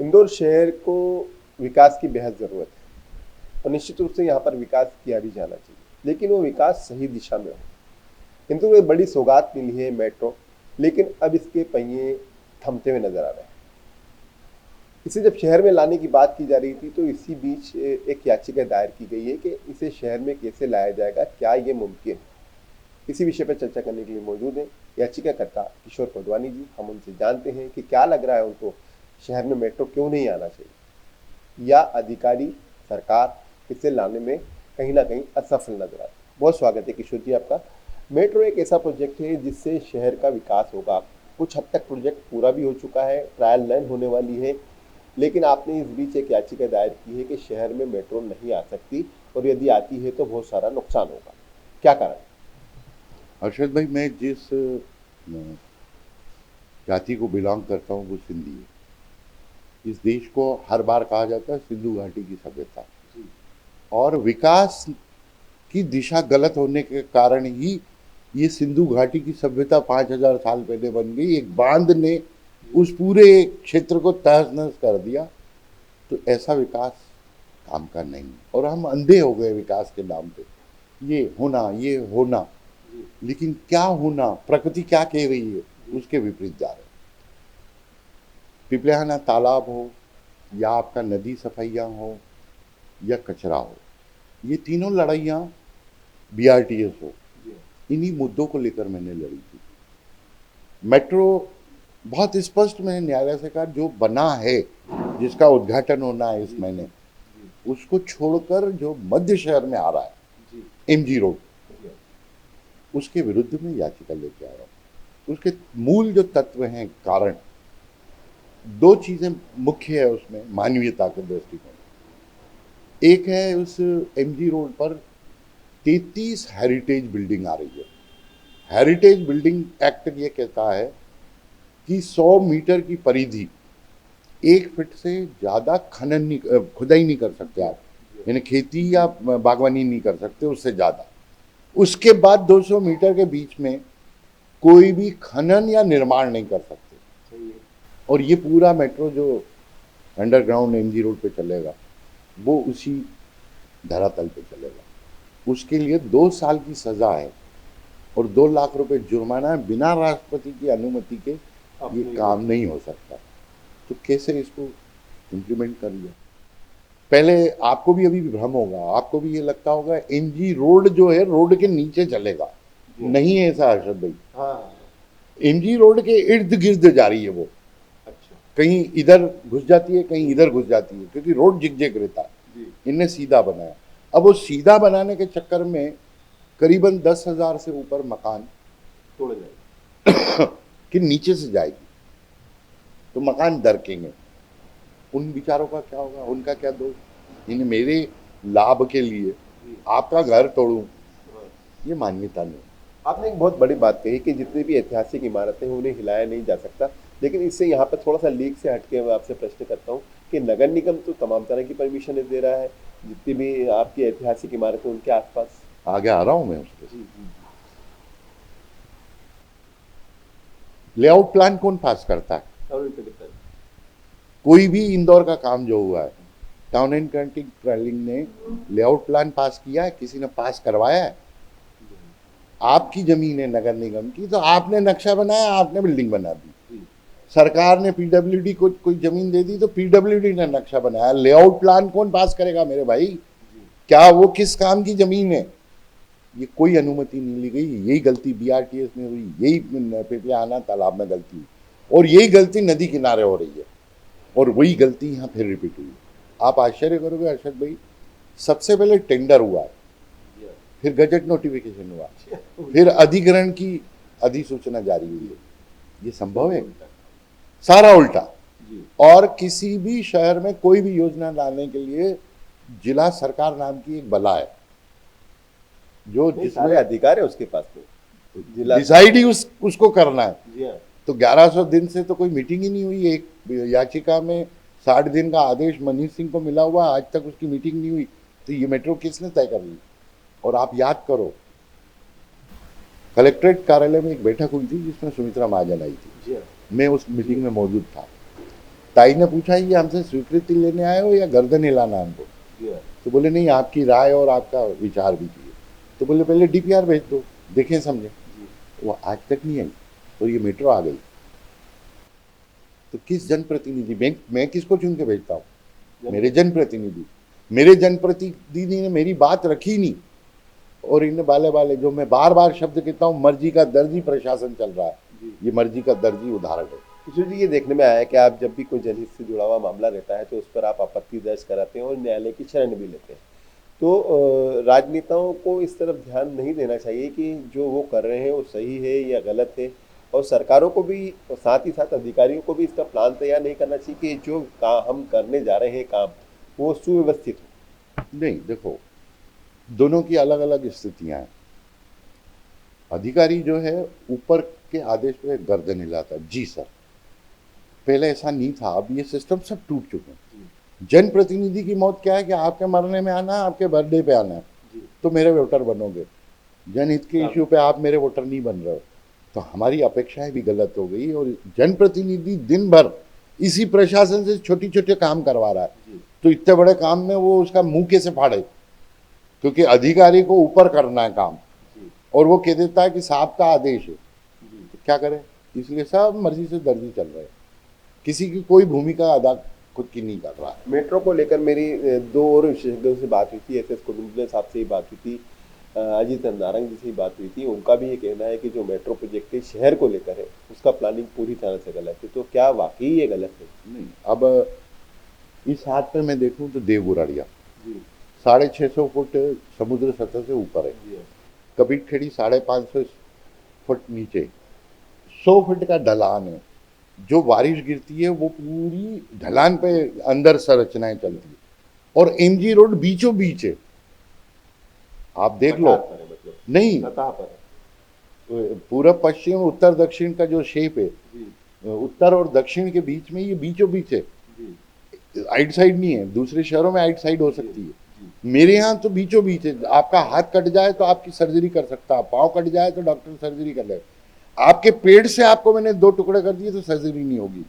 इंदौर शहर को विकास की बेहद ज़रूरत है और निश्चित रूप से यहाँ पर विकास किया भी जाना चाहिए, लेकिन वो विकास सही दिशा में हो। इंदौर को एक बड़ी सौगात मिली है मेट्रो, लेकिन अब इसके पहिए थमते हुए नजर आ रहे हैं। इसे जब शहर में लाने की बात की जा रही थी तो इसी बीच एक याचिका दायर की गई है कि इसे शहर में कैसे लाया जाएगा, क्या ये मुमकिन है। इसी विषय पर चर्चा करने के लिए मौजूद हैं याचिकाकर्ता किशोर कोटवानी जी। हम उनसे जानते हैं कि क्या लग रहा है उनको, शहर में मेट्रो क्यों नहीं आना चाहिए, या अधिकारी सरकार इसे लाने में कहीं ना कहीं असफल नजर आती है। बहुत स्वागत है किशोर जी आपका। मेट्रो एक ऐसा प्रोजेक्ट है जिससे शहर का विकास होगा। कुछ हद तक प्रोजेक्ट पूरा भी हो चुका है, ट्रायल रन होने वाली है, लेकिन आपने इस बीच एक याचिका दायर की है कि शहर में मेट्रो नहीं आ सकती और यदि आती है तो बहुत सारा नुकसान होगा। क्या कारण? अर्शद भाई, मैं जिस जाति को बिलोंग करता हूँ वो सिंधी है। इस देश को हर बार कहा जाता है सिंधु घाटी की सभ्यता, और विकास की दिशा गलत होने के कारण ही ये सिंधु घाटी की सभ्यता 5000 साल पहले बन गई। एक बांध ने उस पूरे क्षेत्र को तहस नहस कर दिया। तो ऐसा विकास काम का नहीं, और हम अंधे हो गए विकास के नाम पे। ये होना, लेकिन क्या होना, प्रकृति क्या कह रही है उसके विपरीत जा रहे हैं। पिपलियाना तालाब हो, या आपका नदी सफाइयाँ हो, या कचरा हो, ये तीनों लड़ाइयाँ बीआरटीएस हो, इन्हीं मुद्दों को लेकर मैंने लड़ी थी। मेट्रो बहुत स्पष्ट मैंने न्यायालय से कहा, जो बना है, जिसका उद्घाटन होना है इस महीने, उसको छोड़कर जो मध्य शहर में आ रहा है एमजी रोड, उसके विरुद्ध में याचिका लेके आया हूँ। उसके मूल जो तत्व हैं, कारण, दो चीजें मुख्य है उसमें मानवीयता के दृष्टिकोण। एक है, उस एमजी रोड पर 33 हेरिटेज बिल्डिंग आ रही है। हेरिटेज बिल्डिंग एक्ट ये कहता है कि 100 मीटर की परिधि 1 फीट से ज़्यादा खुदाई नहीं कर सकते आप, यानी खेती या बागवानी नहीं कर सकते उससे ज़्यादा। उसके बाद 200 मीटर के बीच में कोई भी खनन या निर्माण नहीं कर सकते। और ये पूरा मेट्रो जो अंडरग्राउंड एमजी रोड पे चलेगा वो उसी धरातल पे चलेगा। उसके लिए 2 साल की सजा है और 2 लाख रुपए जुर्माना है। बिना राष्ट्रपति की अनुमति के ये काम नहीं हो सकता। तो कैसे इसको इम्प्लीमेंट कर लिया? पहले आपको भी अभी भ्रम होगा, आपको भी ये लगता होगा एमजी रोड जो है रोड के नीचे चलेगा। नहीं है ऐसा अर्शद भाई। हाँ, एमजी रोड के इर्द गिर्द जा रही है वो। अच्छा, कहीं इधर घुस जाती है, कहीं इधर घुस जाती है, क्योंकि रोड जिग रहता है। इनने सीधा बनाया। अब वो सीधा बनाने के चक्कर में करीबन 10,000 से ऊपर मकान तोड़ जाए कि नीचे से जाएगी, तो मकान दरकेंगे। उन विचारों का क्या होगा, उनका क्या दोष? इन्हें मेरे लाभ के लिए आपका घर तोड़ूं, ये मान्यता नहीं। आपने एक बहुत बड़ी बात कही कि जितनी भी ऐतिहासिक इमारतें हैं उन्हें हिलाया नहीं जा सकता, लेकिन इससे यहाँ पर थोड़ा सा लीक से हटके मैं आपसे प्रश्न करता हूँ कि नगर निगम तो तमाम तरह की परमिशन दे रहा है, जितनी भी आपकी ऐतिहासिक इमारतें उनके आसपास। आगे आ रहा हूं मैं उसके। लेआउट प्लान कौन पास करता है? कोई भी इंदौर का काम जो हुआ है, टाउन एंड कंट्री प्लानिंग ने लेआउट प्लान पास किया है? किसी ने पास करवाया है? आपकी जमीन है नगर निगम की, तो आपने नक्शा बनाया, आपने बिल्डिंग बना दी। सरकार ने पीडब्ल्यूडी को कोई जमीन दे दी तो पीडब्ल्यूडी ने नक्शा बनाया। लेआउट प्लान कौन पास करेगा मेरे भाई? क्या वो किस काम की जमीन है? ये कोई अनुमति नहीं ली गई। यही गलती बीआरटीएस में हुई, यही पिपलियाना तालाब में गलती हुई, और यही गलती नदी किनारे हो रही है, और वही गलती यहाँ फिर रिपीट हुई। आप आश्चर्य करोगे अर्शद भाई, सबसे पहले टेंडर हुआ, फिर गजट नोटिफिकेशन हुआ, फिर अधिग्रहण की अधिसूचना जारी हुई है। ये संभव है? सारा उल्टा। और किसी भी शहर में कोई भी योजना लाने के लिए जिला सरकार नाम की एक बला है, जो जिसमें अधिकार है उसके पास, तो डिसाइड ही उसको करना है। तो 1100 दिन से तो कोई मीटिंग ही नहीं हुई। एक याचिका में 60 दिन का आदेश मनीष सिंह को मिला हुआ, आज तक उसकी मीटिंग नहीं हुई। तो ये मेट्रो किसने तय कर ली? और आप याद करो, कलेक्ट्रेट कार्यालय में एक बैठक हुई थी जिसमें सुमित्रा महाजन आई थी। मैं उस मीटिंग में मौजूद था। ताई ने पूछा ये हमसे स्वीकृति लेने आए हो या गर्दन हिलाना हमको? तो बोले नहीं, आपकी राय और आपका विचार भी चाहिए। तो बोले पहले डीपीआर भेज दो, देखें समझे। वो आज तक नहीं आई और ये मेट्रो आ गई। तो किस जनप्रतिनिधि, मैं किसको चुन के भेजता हूँ? मेरे जनप्रतिनिधि। मेरे जनप्रतिनिधि ने मेरी बात रखी नहीं, और इन बाले बाले जो मैं बार बार शब्द कहता हूँ, मर्जी का दर्जी प्रशासन चल रहा है। ये मर्जी का दर्जी उदाहरण है। किशोर जी, ये देखने में आया है कि आप जब भी कोई जनहित से जुड़ा हुआ मामला रहता है तो उस पर आप आपत्ति दर्ज कराते हैं और न्यायालय की शरण भी लेते हैं। तो राजनेताओं को इस तरफ ध्यान नहीं देना चाहिए कि जो वो कर रहे हैं वो सही है या गलत है, और सरकारों को भी और साथ ही साथ अधिकारियों को भी इसका प्लान तैयार नहीं करना चाहिए कि जो काम हम करने जा रहे हैं काम वो सुव्यवस्थित हो? नहीं, देखो, दोनों की अलग अलग स्थितियां हैं। अधिकारी जो है ऊपर के आदेश पे गर्दन हिलाता है, जी सर। पहले ऐसा नहीं था, अब ये सिस्टम सब टूट चुके हैं। जनप्रतिनिधि की मौत क्या है कि आपके मरने में आना है, आपके बर्थडे पे आना है तो मेरे वोटर बनोगे। जनहित के इश्यू पे आप मेरे वोटर नहीं बन रहे हो, तो हमारी अपेक्षाएं भी गलत हो गई। और जनप्रतिनिधि दिन भर इसी प्रशासन से छोटे छोटे काम करवा रहा है, तो इतने बड़े काम में वो उसका मुंह कैसे फाड़े? क्योंकि अधिकारी को ऊपर करना है काम, और वो कह देता है कि साहब का आदेश है, तो क्या करें? इसलिए सब मर्जी से दर्जी चल रहे हैं, किसी की कोई भूमिका अदा खुद की नहीं कर रहा है। मेट्रो को लेकर मेरी दो और विशेषज्ञों से बात हुई थी। एस कुटुंबले साहब से ही बात हुई थी, अजीत नारंग जी से ही बात हुई थी। उनका भी ये कहना है कि जो मेट्रो प्रोजेक्ट है शहर को लेकर है उसका प्लानिंग पूरी तरह से गलत है। तो क्या वाकई ये गलत है? नहीं, अब इस हाथ पे मैं देखूं तो देवगुराड़िया 650 फुट समुद्र सतह से ऊपर है, कबीर खेड़ी 550 फुट नीचे, 100 फुट का ढलान है। जो बारिश गिरती है वो पूरी ढलान पे अंदर संरचनाएं चलती है, और एमजी रोड बीचों बीच है। आप देख लो, नहीं, पूरब पश्चिम उत्तर दक्षिण का जो शेप है, उत्तर और दक्षिण के बीच में ये बीचों बीच है। आइट साइड नहीं है, दूसरे शहरों में आइट साइड हो सकती है, मेरे यहाँ तो बीचों बीच है। आपका हाथ कट जाए तो आपकी सर्जरी कर सकता है, पाँव कट जाए तो डॉक्टर सर्जरी कर ले। आपके पेट से आपको मैंने 2 टुकड़े कर दिए तो सर्जरी नहीं होगी।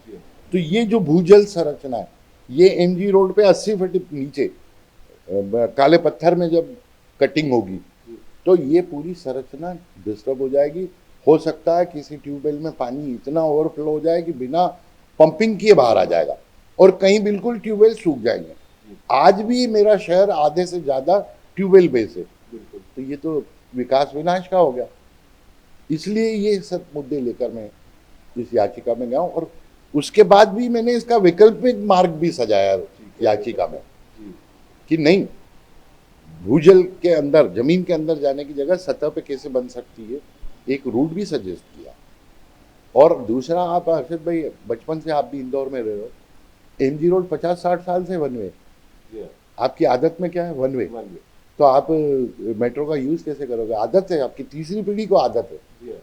तो ये जो भूजल संरचना है, ये एमजी रोड पे 80 फीट नीचे काले पत्थर में जब कटिंग होगी तो ये पूरी संरचना डिस्टर्ब हो जाएगी। हो सकता है किसी ट्यूबवेल में पानी इतना ओवरफ्लो हो जाए कि बिना पंपिंग किए बाहर आ जाएगा, और कहीं बिल्कुल ट्यूबवेल सूख जाएंगे। आज भी मेरा शहर आधे से ज़्यादा ट्यूबवेल बेस है, तो ये तो विकास विनाश का हो गया। इसलिए ये सब मुद्दे लेकर मैं इस याचिका में गया हूँ, और उसके बाद भी मैंने इसका वैकल्पिक मार्ग भी सजाया याचिका में कि नहीं, भूजल के अंदर, जमीन के अंदर जाने की जगह सतह पे कैसे बन सकती है, एक रूट भी सजेस्ट किया। और दूसरा, आप हर्षद भाई बचपन से आप भी इंदौर में रहे हो, एमजी रोड 50-60 साल से वन वे, आपकी आदत में क्या है? One way. तो आप मेट्रो का यूज कैसे करोगे? आदत है, आपकी तीसरी पीढ़ी को आदत है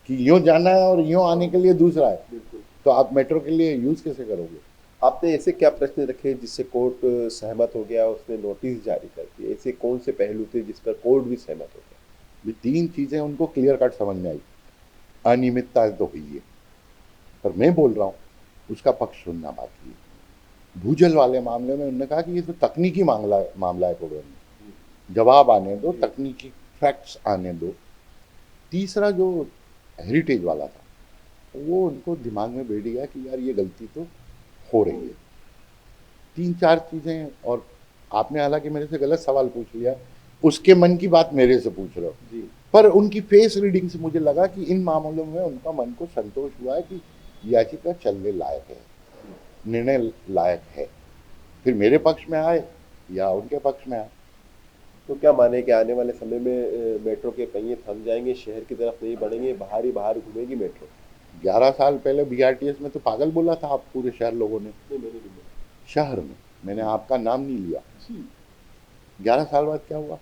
कि यूं जाना है और यूं आने के लिए दूसरा है, तो आप मेट्रो के लिए यूज कैसे करोगे? आपने ऐसे क्या प्रश्न रखे जिससे कोर्ट सहमत हो गया, उसने नोटिस जारी कर दिए? ऐसे कौन से पहलू थे जिस पर कोर्ट भी सहमत हो गया? 3 चीजें उनको क्लियर कट समझ में आई। अनियमितता तो हुई है, पर मैं बोल रहा हूँ उसका पक्ष सुनना बाकी है। भूजल वाले मामले में उन्होंने कहा कि ये तो तकनीकी मामला है, प्रोग्राम में जवाब आने दो, तकनीकी फैक्ट्स आने दो। तीसरा जो हेरिटेज वाला था, वो उनको दिमाग में बैठ गया कि यार ये गलती तो हो रही है। 3-4 चीज़ें, और आपने हालांकि मेरे से गलत सवाल पूछ लिया, उसके मन की बात मेरे से पूछ रहे हो, पर उनकी फेस रीडिंग से मुझे लगा कि इन मामलों में उनका मन को संतोष हुआ है कि याचिका चलने लायक है, निर्णय लायक है। फिर मेरे पक्ष में आए या उनके पक्ष में आए। तो क्या माने कि आने वाले समय में मेट्रो के पहिए थम जाएंगे, शहर की तरफ नहीं बढ़ेंगे, बाहर ही बाहर घूमेगी मेट्रो? 11 साल पहले बीआरटीएस में तो पागल बोला था आप पूरे शहर लोगों ने। शहर में मैंने आपका नाम नहीं लिया। 11 साल बाद क्या हुआ?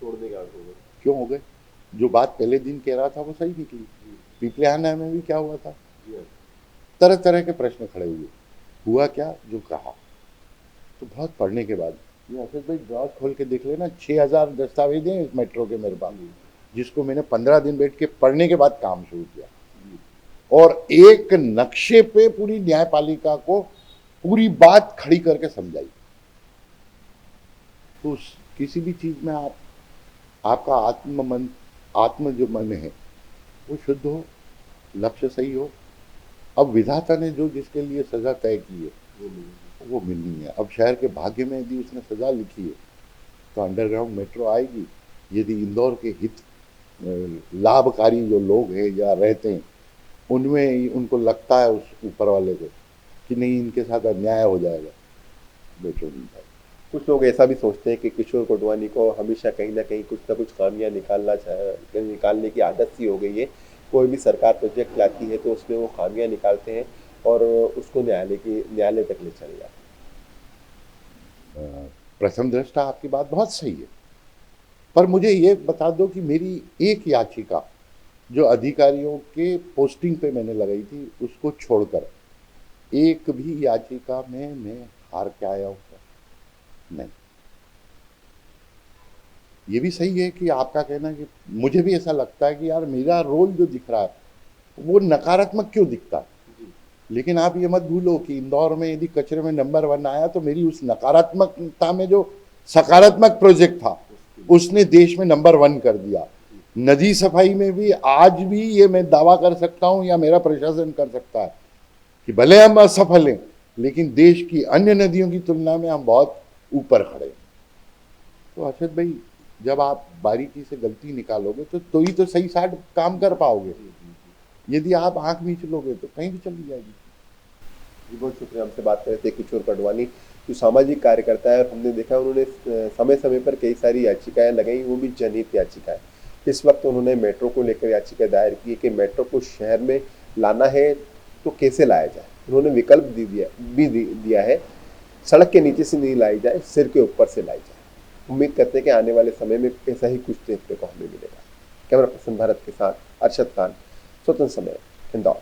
तोड़ने का क्यों हो गए? जो बात पहले दिन कह रहा था वो सही निकली। पिपलियाना में भी क्या हुआ था? तरह तरह के प्रश्न खड़े हुए। हुआ क्या? जो कहा। तो बहुत पढ़ने के बाद, ये हर्षद भाई ड्रॉज खोल के देख लेना, 6000 दस्तावेज हैं इस मेट्रो के मेरे पास, जिसको मैंने 15 दिन बैठ के पढ़ने के बाद काम शुरू किया। और एक नक्शे पे पूरी न्यायपालिका को पूरी बात खड़ी करके समझाई। तो किसी भी चीज में आपका आत्म जो मन है वो शुद्ध हो, लक्ष्य सही हो। अब विधाता ने जो जिसके लिए सजा तय की है वो मिलनी है। अब शहर के भाग्य में यदि उसने सजा लिखी है तो अंडरग्राउंड मेट्रो आएगी। यदि इंदौर के हित लाभकारी जो लोग हैं या रहते हैं उनमें उनको लगता है उस ऊपर वाले को कि नहीं इनके साथ अन्याय हो जाएगा, मेट्रो नहीं जाएगा। कुछ लोग ऐसा भी सोचते हैं कि किशोर कोटवानी को हमेशा कहीं ना कहीं कुछ ना कुछ खामियां निकालने की आदत सी हो गई है। कोई भी सरकार प्रोजेक्ट लाती है तो उसमें वो खामियां निकालते हैं और उसको न्यायालय तक ले चले जाते हैं। प्रथम दृष्टा आपकी बात बहुत सही है, पर मुझे ये बता दो कि मेरी एक याचिका जो अधिकारियों के पोस्टिंग पे मैंने लगाई थी उसको छोड़कर एक भी याचिका में मैं हार के आया हूँ? नहीं। ये भी सही है कि आपका कहना कि मुझे भी ऐसा लगता है कि यार मेरा रोल जो दिख रहा है वो नकारात्मक क्यों दिखता है, लेकिन आप ये मत भूलो कि इंदौर में यदि कचरे में नंबर 1 आया तो मेरी उस नकारात्मकता में जो सकारात्मक प्रोजेक्ट था उसने देश में नंबर 1 कर दिया। नदी सफाई में भी आज भी ये मैं दावा कर सकता हूँ या मेरा प्रशासन कर सकता है कि भले हम असफल हैं लेकिन देश की अन्य नदियों की तुलना में हम बहुत ऊपर खड़े हैं। तो अर्षद भाई जब आप बारीकी से गलती निकालोगे तो ही तो सही साथ काम कर पाओगे। यदि आप आंख मीच लोगे तो कहीं भी चली जाएगी। जी बहुत शुक्रिया। हमसे बात कर रहे थे किशोर कोटवानी जो सामाजिक कार्यकर्ता है और हमने देखा उन्होंने समय समय पर कई सारी याचिकाएं लगाई, वो भी जनहित याचिकाएं। इस वक्त उन्होंने मेट्रो को लेकर याचिका दायर की कि मेट्रो को शहर में लाना है तो कैसे लाया जाए। उन्होंने विकल्प दिया है, सड़क के नीचे से नहीं लाई जाए, सिर के ऊपर से लाई जाए। उम्मीद करते हैं कि आने वाले समय में ऐसा ही कुछ देखने को हमें मिलेगा। कैमरा पर्सन भारत के साथ अरशद खान, स्वतंत्र समय, इंदौर।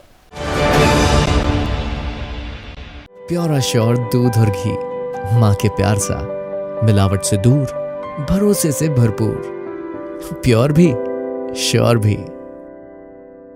प्योर श्योर दूध और घी, माँ के प्यार सा, मिलावट से दूर, भरोसे से भरपूर, प्योर भी श्योर भी।